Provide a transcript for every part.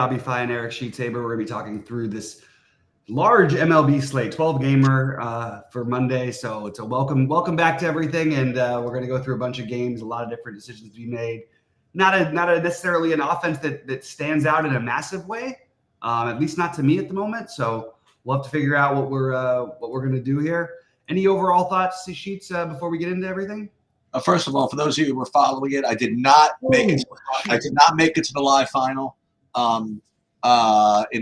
Bobby Fi and Eric Sheetsaber. We're going to be talking through this large MLB slate, 12 gamer for Monday. So it's a welcome back to everything, and we're going to go through a bunch of games, a lot of different decisions to be made. Not a necessarily an offense that stands out in a massive way, at least not to me at the moment. So we'll have to figure out what we're going to do here. Any overall thoughts, Sheets, before we get into everything? First of all, for those of you who were following it, I did not make it. I did not make it to the live final in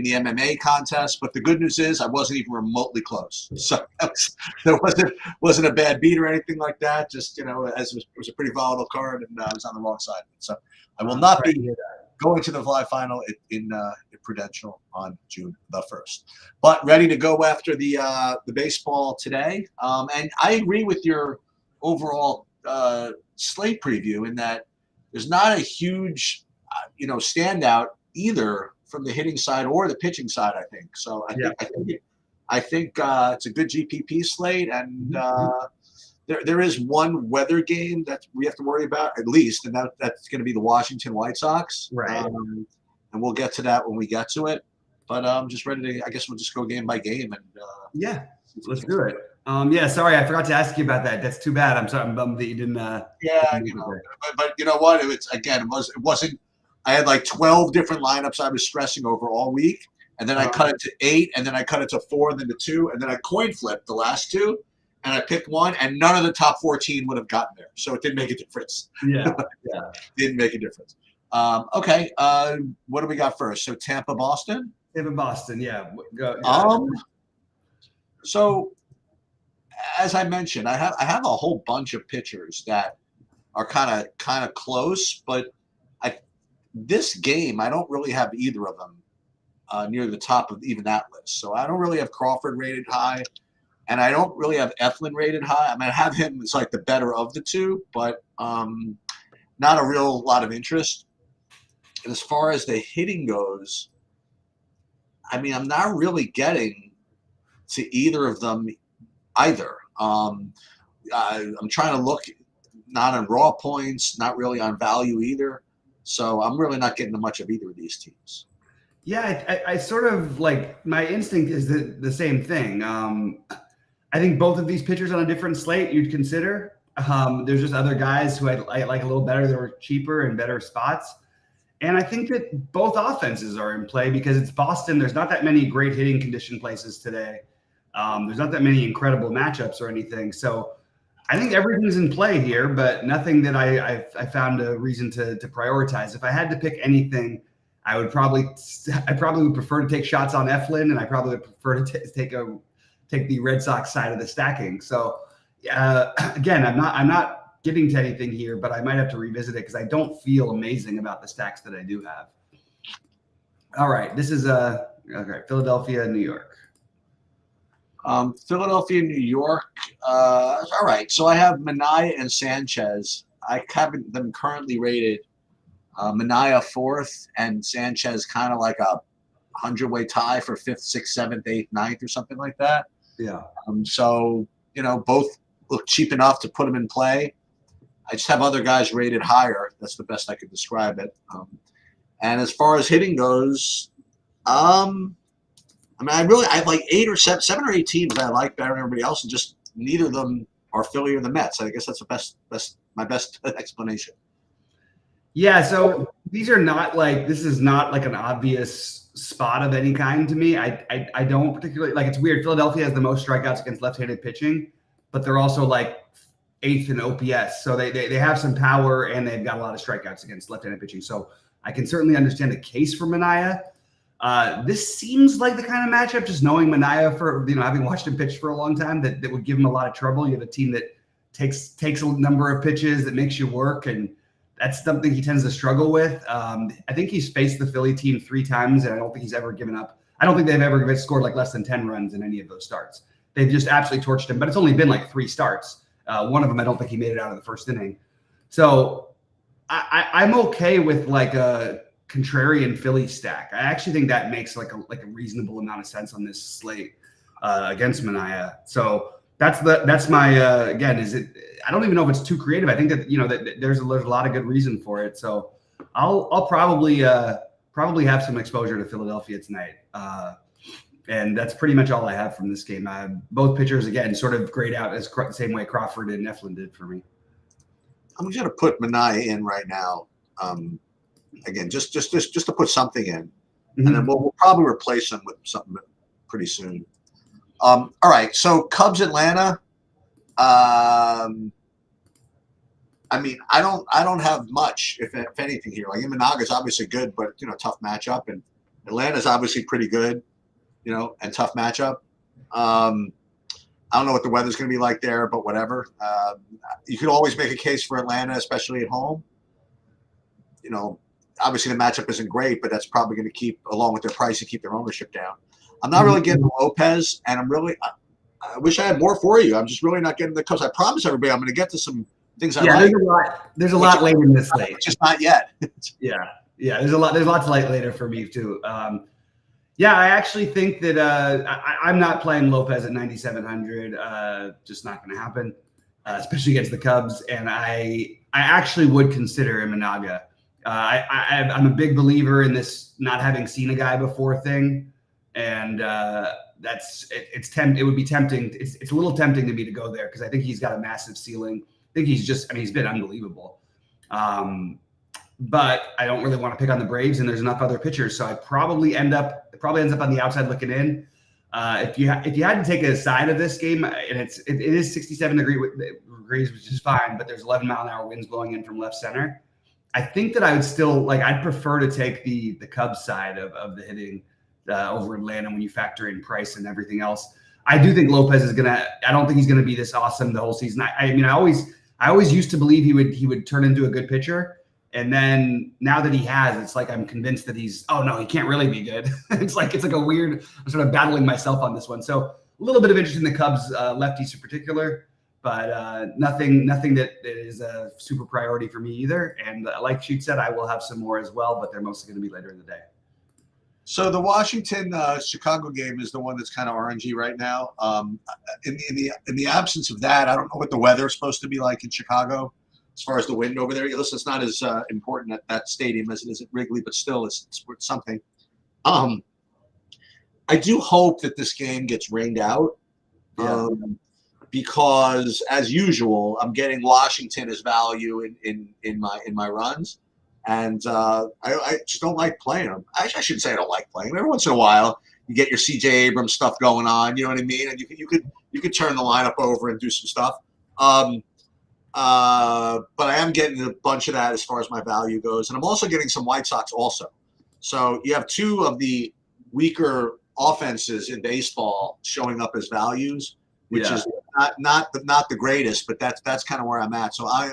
the MMA contest. But the good news is I wasn't even remotely close. So there wasn't a bad beat or anything like that. Just as it was a pretty volatile card, and I was on the wrong side. So I will not be going to the live final in Prudential on June the 1st. But ready to go after the baseball today. And I agree with your overall slate preview in that there's not a huge standout either from the hitting side or the pitching side. I think so. I think it's a good GPP slate, and there is one weather game that we have to worry about at least, and that's going to be the Washington White Sox. Right. And we'll get to that when we get to it. But I'm just ready to. I guess we'll just go game by game and let's do it. Sorry, I forgot to ask you about that. That's too bad. I'm sorry. I'm bummed that you didn't. But you know what? It wasn't. I had like 12 different lineups I was stressing over all week, and then I cut it to 8, and then I cut it to 4, and then to 2, and then I coin flipped the last 2, and I picked one, and none of the top 14 would have gotten there, so it didn't make a difference. Didn't make a difference. Okay. What do we got first? So Tampa, Boston. Yeah. So, as I mentioned, I have a whole bunch of pitchers that are kind of close, but this game I don't really have either of them near the top of even that list. So I don't really have Crawford rated high, and I don't really have Eflin rated high. I mean, I have him as like the better of the two, but not a real lot of interest. And as far as the hitting goes, I mean, I'm not really getting to either of them either. I'm trying to look not on raw points, not really on value either. So I'm really not getting much of either of these teams. Yeah, I sort of like my instinct is the same thing. I think both of these pitchers on a different slate you'd consider. There's just other guys who I like a little better that are cheaper and better spots. And I think that both offenses are in play because it's Boston. There's not that many great hitting condition places today. There's not that many incredible matchups or anything. So I think everything's in play here, but nothing that I found a reason to prioritize. If I had to pick anything, I probably would prefer to take shots on Eflin, and I probably would prefer to take the Red Sox side of the stacking. So again, I'm not getting to anything here, but I might have to revisit it because I don't feel amazing about the stacks that I do have. All right, this is Philadelphia, New York. Philadelphia, New York. All right. So I have Manaea and Sanchez. I have them currently rated Manaea 4th and Sanchez kind of like a 100-way tie for 5th, 6th, 7th, 8th, 9th or something like that. Yeah. So, both look cheap enough to put them in play. I just have other guys rated higher. That's the best I could describe it. And as far as hitting goes, I have like 7 or 8 teams that I like better than everybody else, and just neither of them are Philly or the Mets. I guess that's my best explanation. Yeah, so these are not this is not like an obvious spot of any kind to me. I don't particularly it's weird. Philadelphia has the most strikeouts against left-handed pitching, but they're also like 8th in OPS. So they have some power and they've got a lot of strikeouts against left-handed pitching. So I can certainly understand the case for Manaea. This seems like the kind of matchup, just knowing Manaea for, having watched him pitch for a long time, that would give him a lot of trouble. You have a team that takes a number of pitches that makes you work, and that's something he tends to struggle with. I think he's faced the Philly team 3 times, and I don't think he's ever given up. I don't think they've ever scored like less than 10 runs in any of those starts. They've just absolutely torched him, but it's only been like 3 starts. One of them, I don't think he made it out of the first inning. So I'm okay with like a contrarian Philly stack. I actually think that makes like a reasonable amount of sense on this slate against Manaea. So that's my again. I don't even know if it's too creative. I think that that there's a lot of good reason for it. So I'll probably probably have some exposure to Philadelphia tonight. And that's pretty much all I have from this game. Both pitchers, again, sort of grayed out as the same way Crawford and Eflin did for me. I'm going to put Minaya in right now. Again, just to put something in, and then we'll probably replace him with something pretty soon. All right, so Cubs Atlanta. I mean, I don't have much, if anything, here. Like Imanaga's obviously good, but tough matchup, and Atlanta's obviously pretty good, and tough matchup. I don't know what the weather's going to be like there, but whatever. You could always make a case for Atlanta, especially at home. Obviously the matchup isn't great, but that's probably going to keep, along with their price, keep their ownership down. I'm not really getting Lopez, and I wish I had more for you. I'm just really not getting the Cubs. I promise everybody I'm going to get to some things I like. There's a lot later in this slate. Just not yet. Yeah. There's lots later for me too. I actually think that I'm not playing Lopez at 9,700. Just not going to happen, especially against the Cubs. And I actually would consider Imanaga. I'm a big believer in this not having seen a guy before thing, and it would be tempting. It's a little tempting to me to go there because I think he's got a massive ceiling. I think he's been unbelievable. But I don't really want to pick on the Braves, and there's enough other pitchers, so it probably ends up on the outside looking in. If you had to take a side of this game, and it is 67 degrees, which is fine, but there's 11-mile-an-hour winds blowing in from left center. I think that I would still I'd prefer to take the Cubs side of the hitting over Atlanta when you factor in price and everything else. I do think Lopez is I don't think he's gonna be this awesome the whole season. I always used to believe he would turn into a good pitcher. And then now that he has, it's like I'm convinced that he can't really be good. It's like a weird, I'm sort of battling myself on this one. So a little bit of interest in the Cubs lefties in particular, but nothing that is a super priority for me either. And like Sheet said, I will have some more as well, but they're mostly going to be later in the day. So the Washington Chicago game is the one that's kind of orangey right now. In the absence of that, I don't know what the weather is supposed to be like in Chicago as far as the wind over there. Listen, it's not as important at that stadium as it is at Wrigley, but still, it's something. I do hope that this game gets rained out. Because as usual, I'm getting Washington as value in my runs, and I just don't like playing them. I shouldn't say I don't like playing them. Every once in a while, you get your C.J. Abrams stuff going on. You know what I mean? And you could turn the lineup over and do some stuff. But I am getting a bunch of that as far as my value goes, and I'm also getting some White Sox also. So you have two of the weaker offenses in baseball showing up as values, which is not the greatest, but that's kind of where I'm at. So I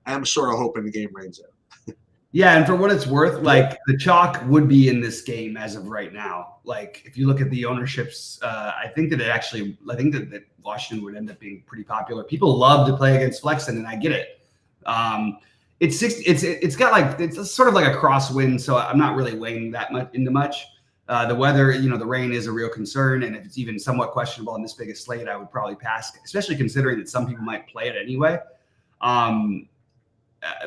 am sort of hoping the game rains out. Yeah, and for what it's worth, like the chalk would be in this game as of right now. Like if you look at the ownerships, I think that Washington would end up being pretty popular. People love to play against Flexen, and I get it. It's sort of like a crosswind, so I'm not really weighing that much into much. The weather, the rain is a real concern, and if it's even somewhat questionable on this biggest slate, I would probably pass, especially considering that some people might play it anyway.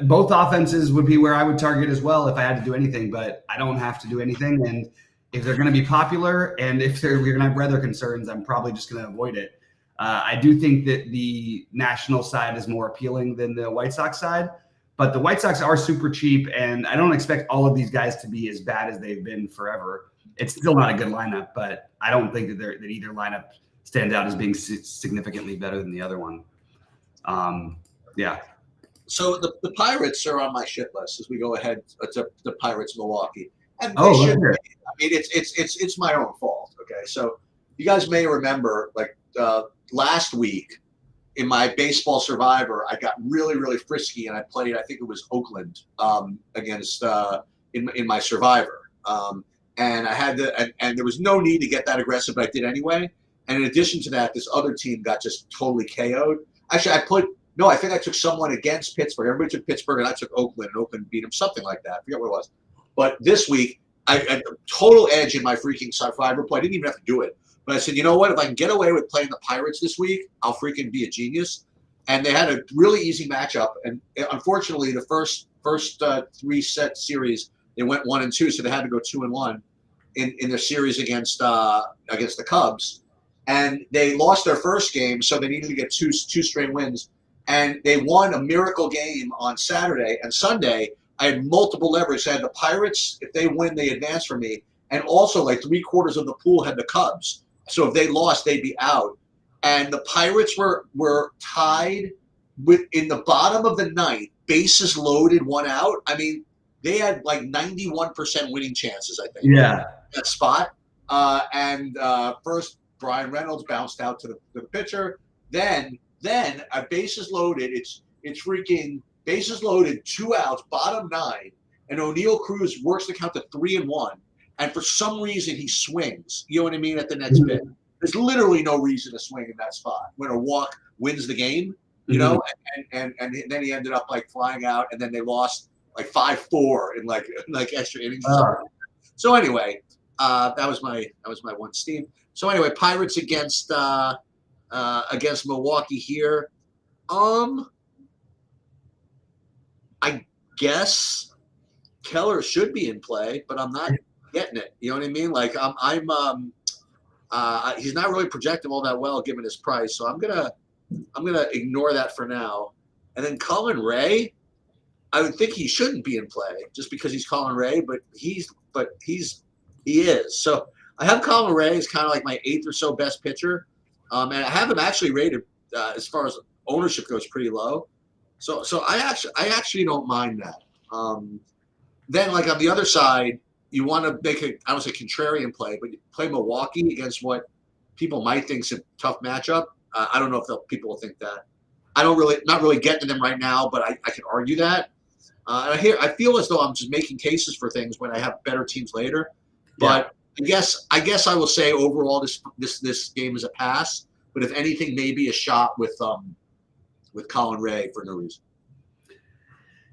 Both offenses would be where I would target as well if I had to do anything, but I don't have to do anything. And if they're going to be popular and if we're going to have weather concerns, I'm probably just going to avoid it. I do think that the national side is more appealing than the White Sox side, but the White Sox are super cheap, and I don't expect all of these guys to be as bad as they've been forever. It's still not a good lineup, but I don't think that either lineup stands out as being significantly better than the other one. So the Pirates are on my shit list as we go ahead to the Pirates Milwaukee. And I mean, it's my own fault. Okay, so you guys may remember, like last week in my baseball survivor, I got really, really frisky and I played. I think it was Oakland against in my survivor, and I had and there was no need to get that aggressive, but I did anyway. And in addition to that, this other team got just totally KO'd. Actually, I think I took someone against Pittsburgh. Everybody took Pittsburgh, and I took Oakland, and Oakland beat them, something like that. I forget what it was. But this week, I had a total edge in my freaking survivor play. I didn't even have to do it. But I said, you know what? If I can get away with playing the Pirates this week, I'll freaking be a genius. And they had a really easy matchup. And unfortunately, the first 3-set series They went 1-2, so they had to go 2-1 in their series against the Cubs, and they lost their first game, so they needed to get two straight wins, and they won a miracle game on Saturday and Sunday. I had multiple leverage. I had the Pirates. If they win, they advance for me, and also like 3/4 of the pool had the Cubs. So if they lost, they'd be out. And the Pirates were tied in the bottom of the ninth, bases loaded, 1 out. I mean, they had like 91% winning chances, I think. Yeah. That spot. First, Brian Reynolds bounced out to the pitcher. Then a bases loaded. It's freaking bases loaded, 2 outs, bottom 9, and O'Neal Cruz works the count to 3-1. And for some reason, he swings. You know what I mean? At the next bit, there's literally no reason to swing in that spot when a walk wins the game. You know, and then he ended up like flying out, and then they lost like 5-4 in like extra innings. So anyway, that was my one steam. So anyway, Pirates against Milwaukee here. I guess Keller should be in play, but I'm not getting it. You know what I mean? Like he's not really projecting all that well given his price, so I'm gonna ignore that for now. And then Colin Ray, I would think he shouldn't be in play just because he's Colin Ray, but he is. So I have Colin Ray as kind of like my 8th or so best pitcher, and I have him actually rated as far as ownership goes pretty low. So I actually don't mind that. Then like on the other side, you want to make I don't say contrarian play, but you play Milwaukee against what people might think is a tough matchup. I don't know if people will think that. Not really getting to them right now, but I can argue that. I feel as though I'm just making cases for things when I have better teams later. But I guess I will say overall this game is a pass. But if anything, maybe a shot with Colin Ray for no reason.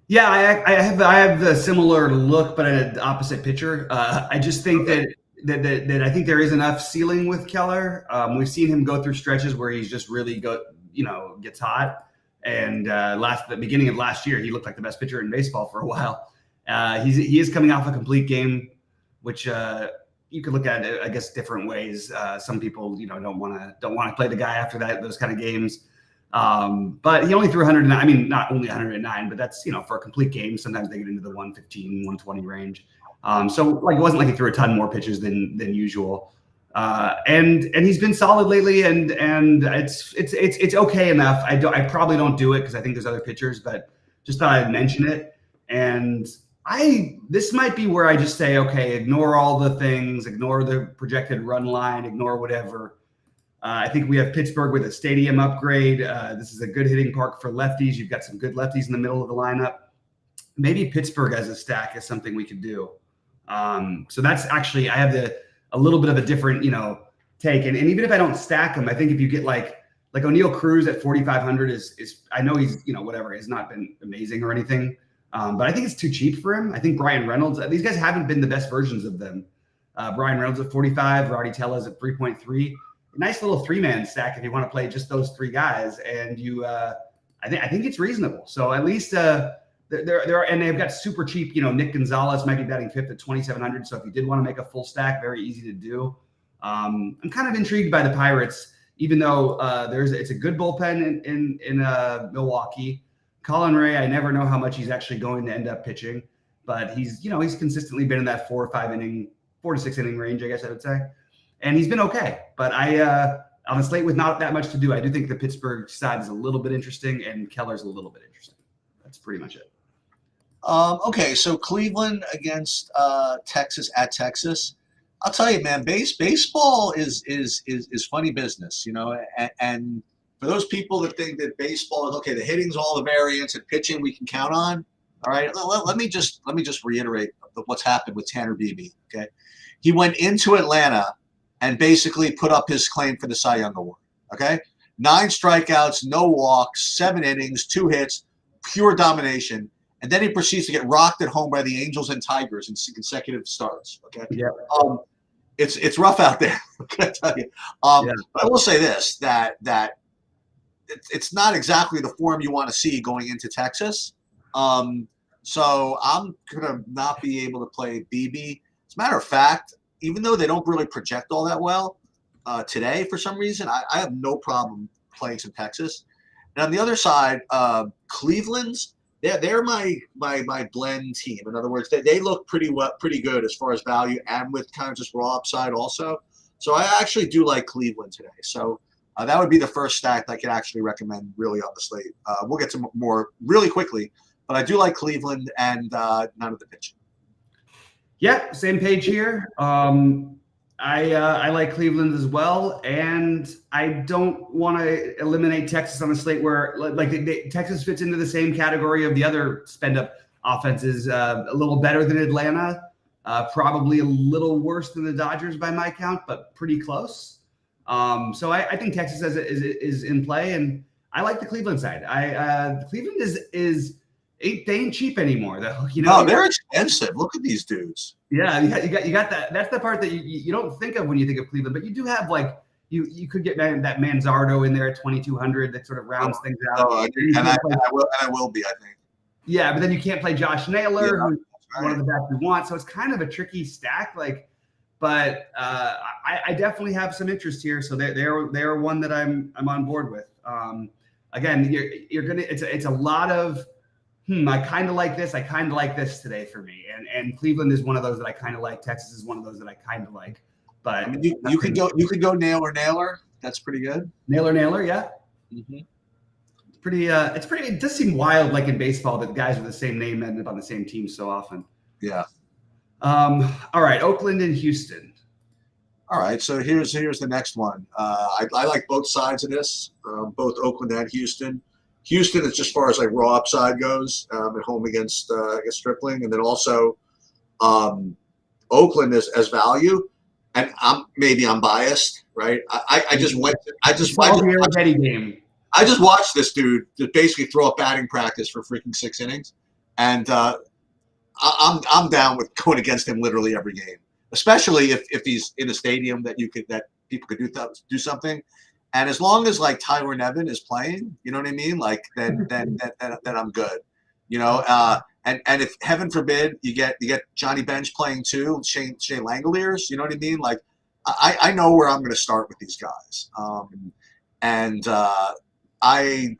Yeah, I have a similar look, but at an opposite pitcher. I just think that I think there is enough ceiling with Keller. We've seen him go through stretches where he's just really gets hot. And the beginning of last year, he looked like the best pitcher in baseball for a while. He is coming off a complete game, which you could look at, I guess, different ways. Some people, don't want to play the guy after those kind of games. But he only threw 109. I mean, not only 109, but that's, for a complete game. Sometimes they get into the 115, 120 range. So like, it wasn't like he threw a ton more pitches than usual. And he's been solid lately, and it's okay enough. I probably don't do it because I think there's other pitchers, but just thought I'd mention it. And this might be where I just say, okay, ignore all the things, ignore the projected run line, ignore whatever. I think we have Pittsburgh with a stadium upgrade. This is a good hitting park for lefties. You've got some good lefties in the middle of the lineup. Maybe Pittsburgh as a stack is something we could do. So that's actually, I have a little bit of a different, take. And even if I don't stack them, I think if you get like O'Neal Cruz at 4,500 is I know he's, whatever, has not been amazing or anything. But I think it's too cheap for him. I think Brian Reynolds, these guys haven't been the best versions of them. Brian Reynolds at 45, Rowdy Tellez at 3.3. Nice little 3-man stack if you want to play just those 3 guys. And I think it's reasonable. So at least there are, and they've got super cheap, Nick Gonzalez might be batting 5th at 2,700. So if you did want to make a full stack, very easy to do. I'm kind of intrigued by the Pirates, even though it's a good bullpen in Milwaukee. Colin Ray, I never know how much he's actually going to end up pitching, but he's consistently been in that 4 to 6 inning range, I guess I would say. And he's been okay, but on a slate with not that much to do, I do think the Pittsburgh side is a little bit interesting, and Keller's a little bit interesting. That's pretty much it. Okay, so Cleveland against Texas at Texas. I'll tell you, man, baseball is funny business, and for those people that think that baseball is okay, the hitting's all the variance and pitching we can count on. All right, let me just reiterate what's happened with Tanner Beebe. Okay, he went into Atlanta and basically put up his claim for the Cy Young Award. Okay, 9 strikeouts, no walks, 7 innings, 2 hits, pure domination, and then he proceeds to get rocked at home by the Angels and Tigers in consecutive starts. Okay, yeah, it's rough out there. I tell you. But I will say this: that it's not exactly the form you want to see going into Texas. So I'm gonna not be able to play BB. As a matter of fact, even though they don't really project all that well today, for some reason, I have no problem playing some Texas. And on the other side, Cleveland's they're my blend team. In other words, they look pretty good as far as value and with kind of just raw upside also. So I actually do like Cleveland today. So that would be the first stack that I could actually recommend really on the slate. We'll get to more really quickly, but I do like Cleveland and none of the pitching. Yeah, same page here. I like Cleveland as well, and I don't want to eliminate Texas on the slate where Texas fits into the same category of the other spend-up offenses, a little better than Atlanta, probably a little worse than the Dodgers by my count, but pretty close. So I think Texas is in play, and I like the Cleveland side. Cleveland they ain't cheap anymore, though. No, they're expensive. Look at these dudes. Yeah, you got that. That's the part that you don't think of when you think of Cleveland, but you do have you could get that Manzardo in there at 2,200 that sort of rounds things out. Oh, I will be, I think. Yeah, but then you can't play Josh Naylor, who's one of the best we want. So it's kind of a tricky stack. But I definitely have some interest here. So they're one that I'm on board with. Again, you're gonna it's a lot of. I kind of like this. I kind of like this today for me. And Cleveland is one of those that I kind of like. Texas is one of those that I kind of like. But I mean, you could go Naylor. That's pretty good. Naylor, yeah. Mm-hmm. It's pretty. It does seem wild, like in baseball, that guys with the same name end up on the same team so often. Yeah. All right, Oakland and Houston. All right, so here's the next one. I like both sides of this, both Oakland and Houston. Houston is just far as like raw upside goes at home against Stripling, and then also Oakland is as value. And I'm biased, right? I just watched this dude just basically throw up batting practice for freaking 6 innings, and I'm down with going against him literally every game, especially if he's in a stadium that people could do something. And as long as like Tyler Nevin is playing, you know what I mean? Like then I'm good, you know. And if heaven forbid you get Johnny Bench playing too, Shane Langoliers, you know what I mean? Like I know where I'm going to start with these guys. I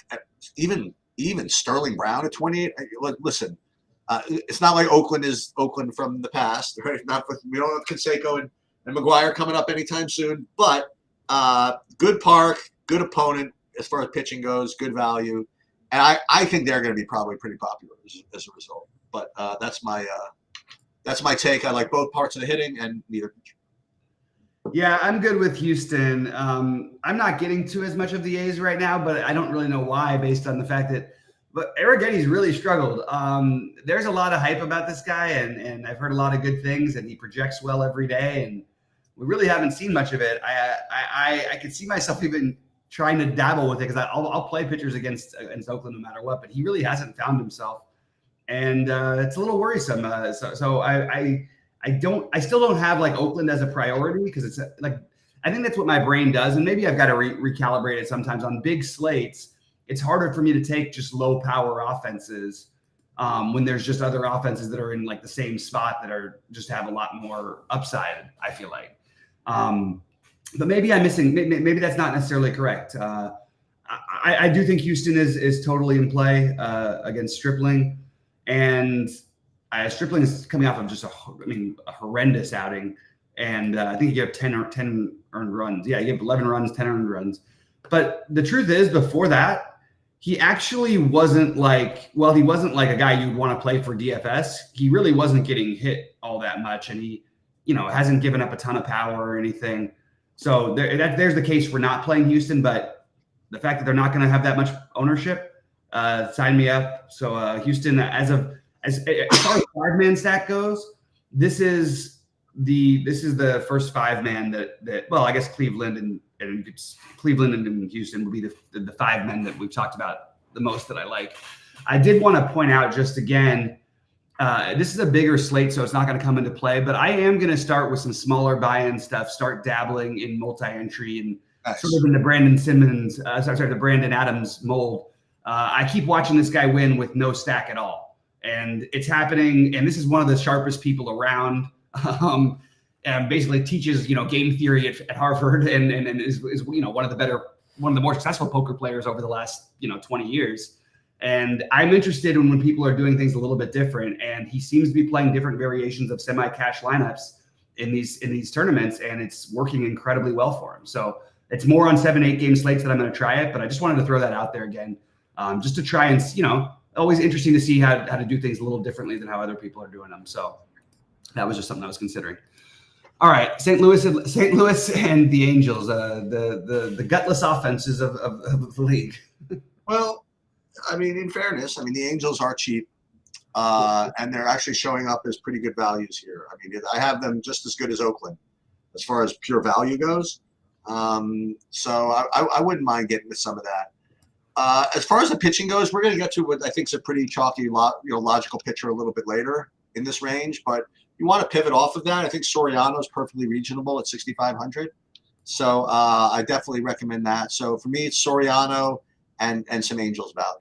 even Sterling Brown at 28. Listen, it's not like Oakland is Oakland from the past, right? We don't have Canseco and McGuire coming up anytime soon, but. Good park, good opponent as far as pitching goes, good value, and I think they're going to be probably pretty popular as a result. But that's my take. I like both parts of the hitting and neither pitcher. Yeah, I'm good with Houston. I'm not getting to as much of the A's right now, but I don't really know why, based on the fact that Arrighetti's really struggled. There's a lot of hype about this guy, and I've heard a lot of good things, and he projects well every day, and we really haven't seen much of it. I could see myself even trying to dabble with it because I'll play pitchers against Oakland no matter what, but he really hasn't found himself, and it's a little worrisome. So I still don't have like Oakland as a priority because it's like I think that's what my brain does, and maybe I've got to recalibrate it sometimes on big slates. It's harder for me to take just low power offenses when there's just other offenses that are in like the same spot that are just have a lot more upside. I feel like. But maybe I'm missing. Maybe that's not necessarily correct. I do think Houston is totally in play against Stripling, and Stripling is coming off of just a horrendous outing, and I think you have 10 earned runs. Yeah, you have 11 runs, 10 earned runs. But the truth is, before that, he actually wasn't like a guy you'd want to play for DFS. He really wasn't getting hit all that much, and he. Hasn't given up a ton of power or anything. So there's the case for not playing Houston, but the fact that they're not going to have that much ownership, sign me up. So Houston, as far as 5-man stack goes, this is the first 5-man that I guess Cleveland and Houston would be the 5 men that we've talked about the most that I like. I did want to point out just again, this is a bigger slate, so it's not going to come into play. But I am going to start with some smaller buy-in stuff, start dabbling in multi-entry and sort of in the the Brandon Adams mold. I keep watching this guy win with no stack at all. and it's happening. And this is one of the sharpest people around. And basically teaches game theory at Harvard, and is one of the more successful poker players over the last 20 years. And I'm interested in when people are doing things a little bit different. And he seems to be playing different variations of semi-cash lineups in these tournaments, and it's working incredibly well for him. So it's more on 7-8 game slates that I'm going to try it, but I just wanted to throw that out there again, just to try and always interesting to see how to do things a little differently than how other people are doing them. So that was just something I was considering. All right, St. Louis and the Angels, the gutless offenses of the league. Well, I mean, in fairness, the Angels are cheap, and they're actually showing up as pretty good values here. I have them just as good as Oakland as far as pure value goes. So I wouldn't mind getting to some of that. As far as the pitching goes, we're going to get to what I think is a pretty chalky, logical pitcher a little bit later in this range, but you want to pivot off of that. I think Soriano is perfectly reasonable at 6,500. So I definitely recommend that. So for me, it's Soriano and some Angels value.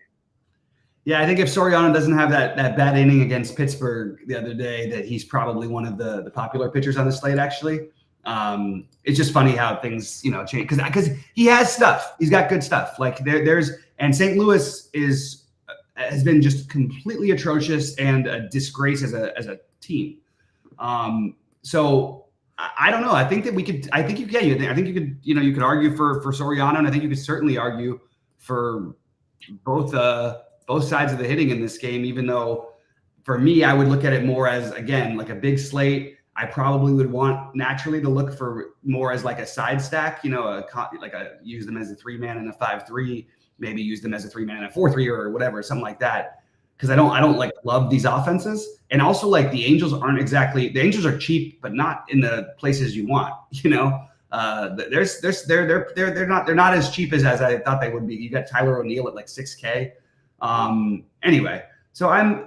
Yeah, I think if Soriano doesn't have that bad inning against Pittsburgh the other day, that he's probably one of the popular pitchers on the slate, actually. It's just funny how things, change because he has stuff. He's got good stuff. Like and St. Louis has been just completely atrocious and a disgrace as a team. So I don't know. I think you could argue for Soriano, and I think you could certainly argue for both sides of the hitting in this game, even though for me, I would look at it more as, again, like a big slate. I probably would want naturally to look for more as like a side stack, use them as a 3-man and a 5-3, maybe use them as a 3-man and a 4-3 or whatever, something like that. Because I don't love these offenses, and also the Angels the Angels are cheap, but not in the places you want. They're not as cheap as I thought they would be. You got Tyler O'Neill at like $6K. Anyway, so I'm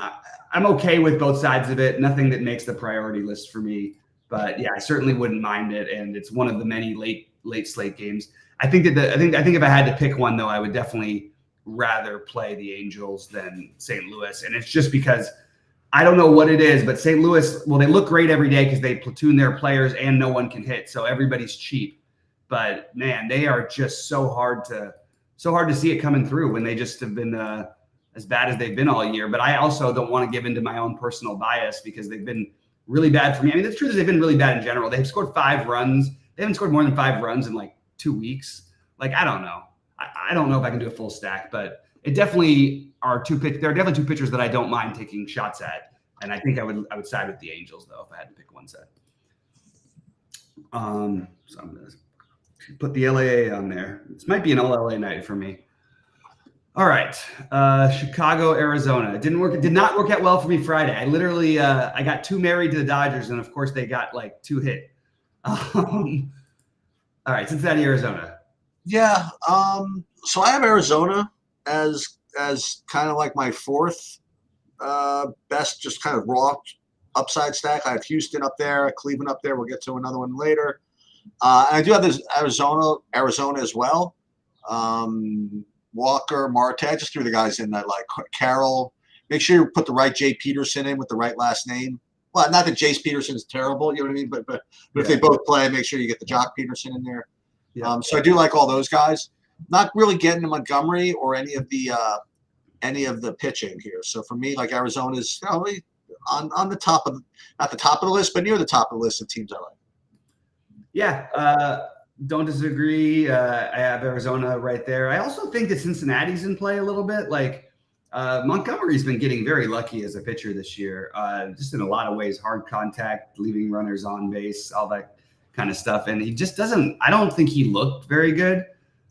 okay with both sides of it. Nothing that makes the priority list for me, but yeah, I certainly wouldn't mind it, and it's one of the many late slate games. I think if I had to pick one though, I would definitely rather play the Angels than St. Louis. And it's just because I don't know what it is, but St. Louis, well, they look great every day because they platoon their players and no one can hit. So everybody's cheap. But man, they are just so hard to see it coming through when they just have been as bad as they've been all year. But I also don't want to give into my own personal bias because they've been really bad for me. The truth is they've been really bad in general. They've scored 5 runs. They haven't scored more than 5 runs in like 2 weeks. I don't know. I don't know if I can do a full stack, but it definitely are there are definitely 2 pitchers that I don't mind taking shots at. And I think I would side with the Angels though, if I had to pick one side. So I'm going to put the LAA on there. This might be an all LA night for me. All right. Chicago, Arizona. It did not work out well for me Friday. I literally, I got too married to the Dodgers. And of course they got 2 hit. All right. Cincinnati, Arizona. Yeah. So I have Arizona as kind of like my 4th best, just kind of raw upside stack. I have Houston up there, Cleveland up there. We'll get to another one later. And I do have this Arizona as well. Walker, Marte. I just threw the guys in that, like Carroll. Make sure you put the right Jay Peterson in with the right last name. Well, not that Jace Peterson is terrible, you know what I mean? But if they both play, make sure you get the Jock Peterson in there. Yeah. So I do like all those guys. Not really getting to Montgomery or any of the pitching here. So for me, like Arizona's probably on the top of, not the top of the list, but near the top of the list of teams I like. Yeah, don't disagree. I have Arizona right there. I also think that Cincinnati's in play a little bit. Montgomery's been getting very lucky as a pitcher this year, just in a lot of ways, hard contact, leaving runners on base, all that kind of stuff. And he just doesn't, I don't think he looked very good.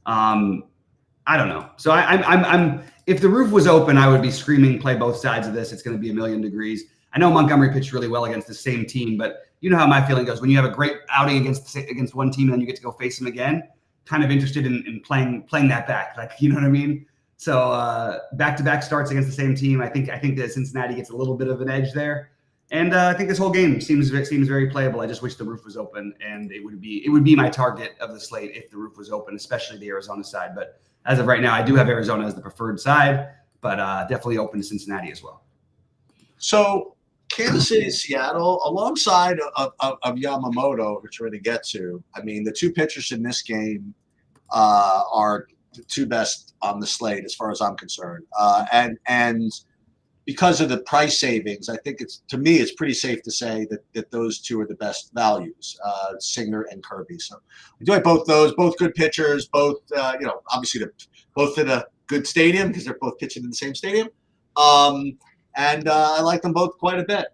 I don't know. So I'm if the roof was open, I would be screaming, play both sides of this. It's going to be a million degrees. I know Montgomery pitched really well against the same team, but you know how my feeling goes when you have a great outing against one team and then you get to go face them again. Kind of interested in playing that back, you know what I mean? So back-to-back starts against the same team. I think that Cincinnati gets a little bit of an edge there, and I think this whole game seems very playable. I just wish the roof was open, and it would be my target of the slate if the roof was open, especially the Arizona side. But as of right now, I do have Arizona as the preferred side, but definitely open to Cincinnati as well. So Kansas City, Seattle, alongside of Yamamoto, which we're going to get to. I mean, the two pitchers in this game are the two best on the slate, as far as I'm concerned. And because of the price savings, I think it's pretty safe to say that those two are the best values, Singer and Kirby. So we do like both those, both good pitchers, both obviously they're both in a good stadium because they're both pitching in the same stadium. And I like them both quite a bit.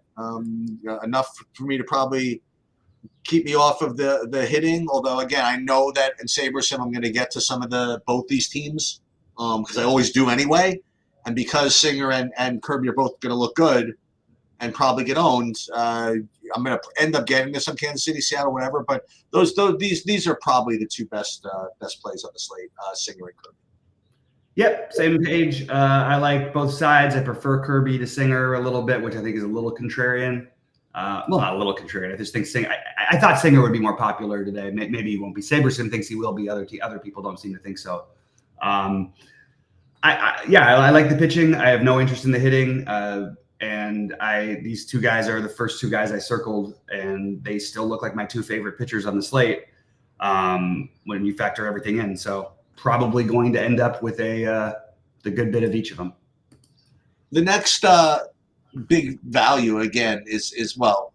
Enough for me to probably keep me off of the hitting. Although again, I know that in SaberSim I'm going to get to some of both these teams because I always do anyway. And because Singer and Kirby are both going to look good and probably get owned, I'm going to end up getting to some Kansas City, Seattle, whatever. But these are probably the two best plays on the slate, Singer and Kirby. Yep, same page. I like both sides. I prefer Kirby to Singer a little bit, which I think is a little contrarian. Well, not a little contrarian. I just think Singer. I thought Singer would be more popular today. Maybe he won't be. SaberSim thinks he will be. Other people don't seem to think so. I like the pitching. I have no interest in the hitting. And these two guys are the first two guys I circled, and they still look like my two favorite pitchers on the slate when you factor everything in. So probably going to end up with the good bit of each of them. The next big value again is what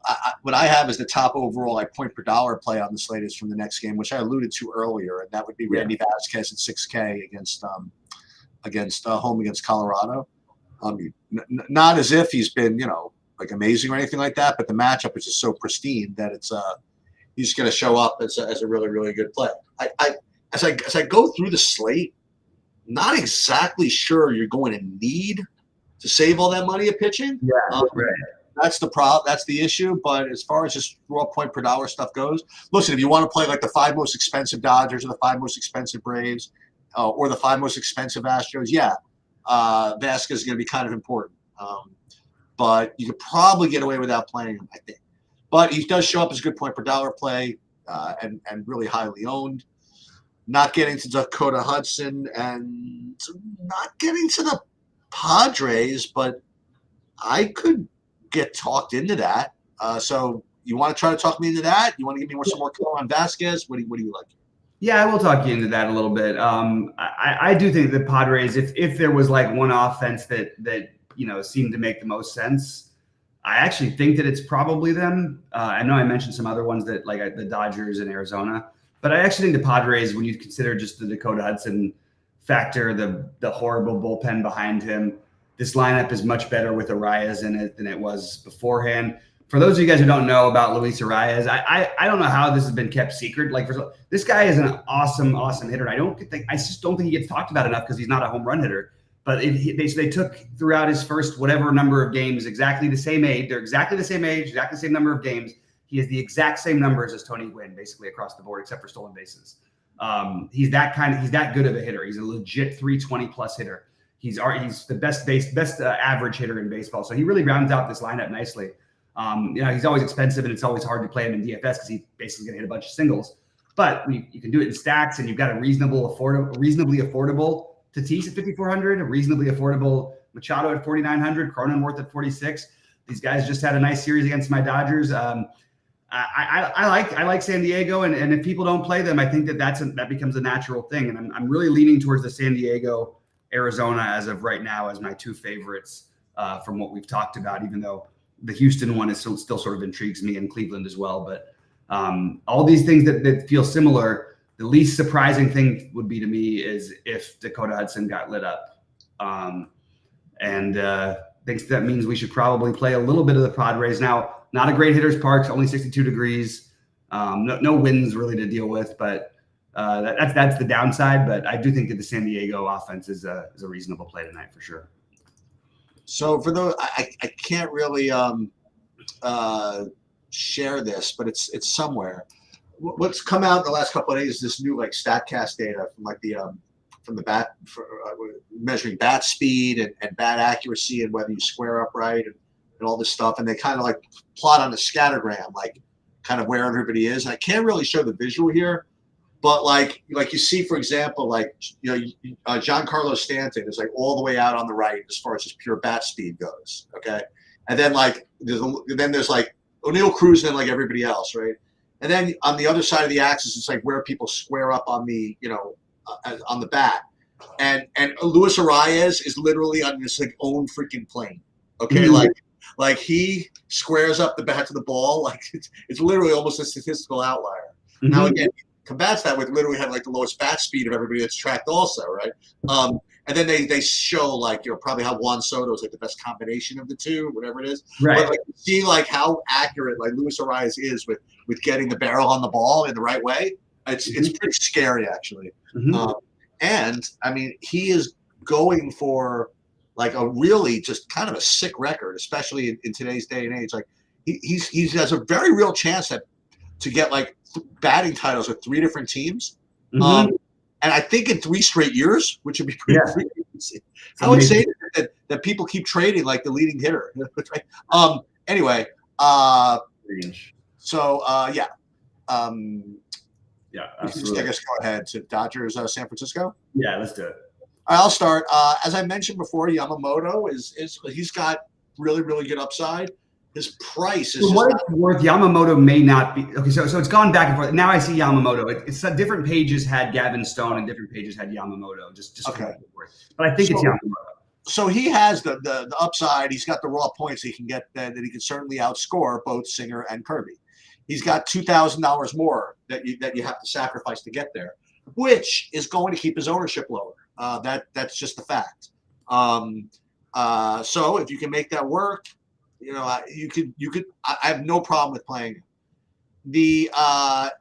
I have is the top overall point per dollar play on the slate is from the next game, which I alluded to earlier, and that would be Randy Vasquez at 6K against home against Colorado. Not as if he's been like amazing or anything like that, but the matchup is just so pristine that it's he's going to show up as a really, really good play. As I go through the slate, not exactly sure you're going to need to save all that money at pitching. Yeah, right. That's the problem. That's the issue. But as far as just raw point per dollar stuff goes, listen, if you want to play like the 5 most expensive Dodgers or the 5 most expensive Braves or the 5 most expensive Astros, Vasquez is going to be kind of important. But you could probably get away without playing him, I think. But he does show up as a good point per dollar play and really highly owned. Not getting to Dakota Hudson and not getting to the Padres, but I could get talked into that. So you want to try to talk me into that? You want to give me some more color on Vasquez? What do you like? Yeah, I will talk you into that a little bit. I do think the Padres, if there was like one offense that seemed to make the most sense, I actually think that it's probably them. I know I mentioned some other ones that like the Dodgers and Arizona, but I actually think the Padres, when you consider just the Dakota Hudson factor, the horrible bullpen behind him, this lineup is much better with Arias in it than it was beforehand. For those of you guys who don't know about Luis Arias, I don't know how this has been kept secret. Like, this guy is an awesome hitter. I just don't think he gets talked about enough because he's not a home run hitter. But they took throughout his first whatever number of games, exactly the same age. They're exactly the same age, exactly the same number of games. He has the exact same numbers as Tony Gwynn, basically across the board, except for stolen bases. He's that good of a hitter. He's a legit 320 plus hitter. He's the best average hitter in baseball. So he really rounds out this lineup nicely. He's always expensive, and it's always hard to play him in DFS because he's basically going to hit a bunch of singles. But you can do it in stacks, and you've got a reasonably affordable Tatis at 5,400, a reasonably affordable Machado at 4,900, Cronenworth at 46. These guys just had a nice series against my Dodgers. I like San Diego, and if people don't play them, I think that becomes a natural thing. And I'm really leaning towards the San Diego, Arizona as of right now as my two favorites from what we've talked about, even though the Houston one is still sort of intrigues me, and Cleveland as well. But all these things that feel similar, the least surprising thing would be to me is if Dakota Hudson got lit up. And thinks that means we should probably play a little bit of the Padres. Now, not a great hitter's park, only 62 degrees. No winds really to deal with, but that's the downside. But I do think that the San Diego offense is a reasonable play tonight for sure. So for those, I can't really share this, but it's somewhere. What's come out in the last couple of days is this new like StatCast data from the bat for measuring bat speed and bat accuracy and whether you square upright and all this stuff, and they kind of like plot on a scattergram like kind of where everybody is. And I can't really show the visual here, but like you see, for example, like Giancarlo Stanton is like all the way out on the right as far as his pure bat speed goes. Okay, and then like there's like O'Neal Cruz and like everybody else, right? And then on the other side of the axis, it's like where people square up on the on the bat, and Luis Arias is literally on this like own freaking plane. Okay, like he squares up the bat to the ball, like it's literally almost a statistical outlier. Now again, combats that with literally having like the lowest bat speed of everybody that's tracked also, right? And then they show like probably how Juan Soto is like the best combination of the two, whatever it is. Right. But like see like how accurate like Luis Arias is with getting the barrel on the ball in the right way. It's pretty scary actually. And I mean he is going for like a really just kind of a sick record, especially in today's day and age. Like he has a very real chance to get like batting titles with 3 different teams. And I think in 3 straight years, which would be pretty crazy. How insane is it that people keep trading like the leading hitter. Anyway, so yeah. Yeah, absolutely. I guess go ahead to Dodgers, San Francisco. Yeah, let's do it. I'll start. As I mentioned before, Yamamoto he's got really, really good upside. His price is what it's worth. Yamamoto may not be okay. So it's gone back and forth. Now I see Yamamoto. It's different pages had Gavin Stone and different pages had Yamamoto. Just okay. But I think it's Yamamoto. So he has the upside. He's got the raw points he can get that he can certainly outscore both Singer and Kirby. He's got $2,000 more that you have to sacrifice to get there, which is going to keep his ownership lower. That's just the fact. So if you can make that work, you could. I have no problem with playing him. The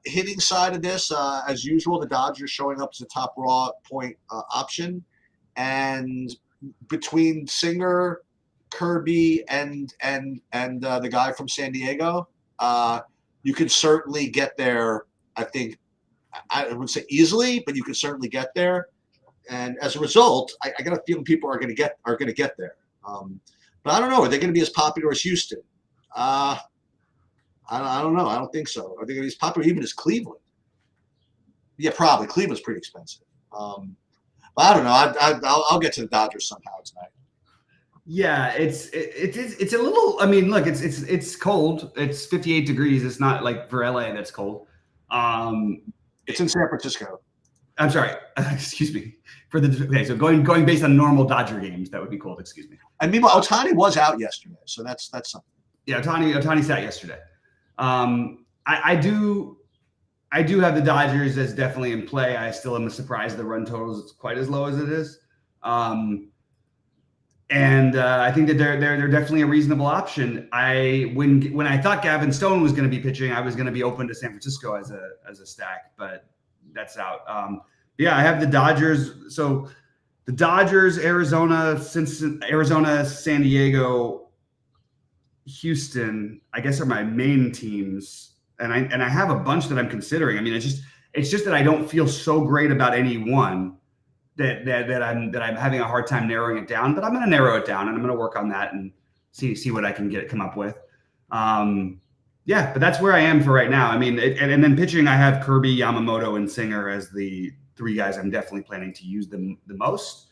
hitting side of this, as usual, the Dodgers showing up as a top raw point option, and between Singer, Kirby, and the guy from San Diego, you can certainly get there. I think I wouldn't say easily, but you can certainly get there. And as a result, I got a feeling people are going to get there. But I don't know. Are they going to be as popular as Houston? I don't know. I don't think so. Are they going to be as popular even as Cleveland? Yeah, probably. Cleveland's pretty expensive. But I don't know. I'll get to the Dodgers somehow tonight. Yeah, it's a little. I mean, look, it's cold. It's 58 degrees. It's not like for LA that's cold. It's in San Francisco. I'm sorry. Excuse me. So going based on normal Dodger games, that would be cold. Excuse me. And meanwhile, Ohtani was out yesterday, so that's something. Yeah, Ohtani sat yesterday. I do have the Dodgers as definitely in play. I still am surprised the run total is quite as low as it is. And I think that they're definitely a reasonable option. When I thought Gavin Stone was going to be pitching, I was going to be open to San Francisco as a stack, but that's out. Yeah, I have the Dodgers. So the Dodgers, Arizona, San Diego, Houston, I guess are my main teams, and I have a bunch that I'm considering. I mean, it's just that I don't feel so great about any one that I'm having a hard time narrowing it down. But I'm going to narrow it down, and I'm going to work on that and see what I can come up with. Yeah, but that's where I am for right now. I mean, and then pitching, I have Kirby, Yamamoto, and Singer as the 3 guys I'm definitely planning to use them the most.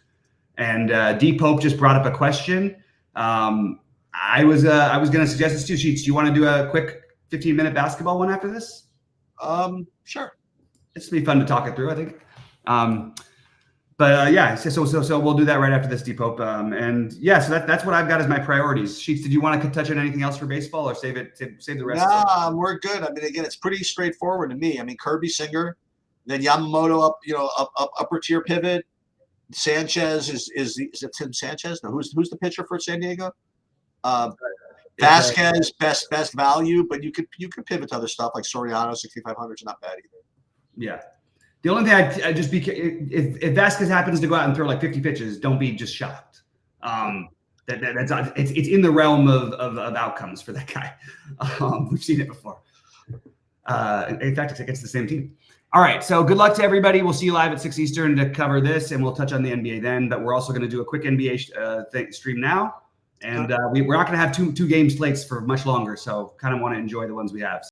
And D Pope just brought up a question. I was going to suggest this too, Sheets. Do you want to do a quick 15-minute basketball one after this? Sure. It's gonna be fun to talk it through, I think. But yeah, so we'll do that right after this, D Pope. And yeah, so that's what I've got as my priorities. Sheets, did you want to touch on anything else for baseball, or save the rest? Nah, we're good. I mean, again, it's pretty straightforward to me. I mean, Kirby, Singer, then Yamamoto up upper tier pivot. Sanchez is it Tim Sanchez? No, who's the pitcher for San Diego? Vasquez, best value, but you could pivot to other stuff like Soriano, 6,500 is not bad either. Yeah. The only thing I just be if Vasquez happens to go out and throw like 50 pitches, don't be just shocked. It's in the realm of outcomes for that guy. We've seen it before. In fact, it's against the same team. All right, so good luck to everybody. We'll see you live at 6 Eastern to cover this, and we'll touch on the NBA then. But we're also going to do a quick NBA stream now, and we're not going to have two game slates for much longer. So kind of want to enjoy the ones we have.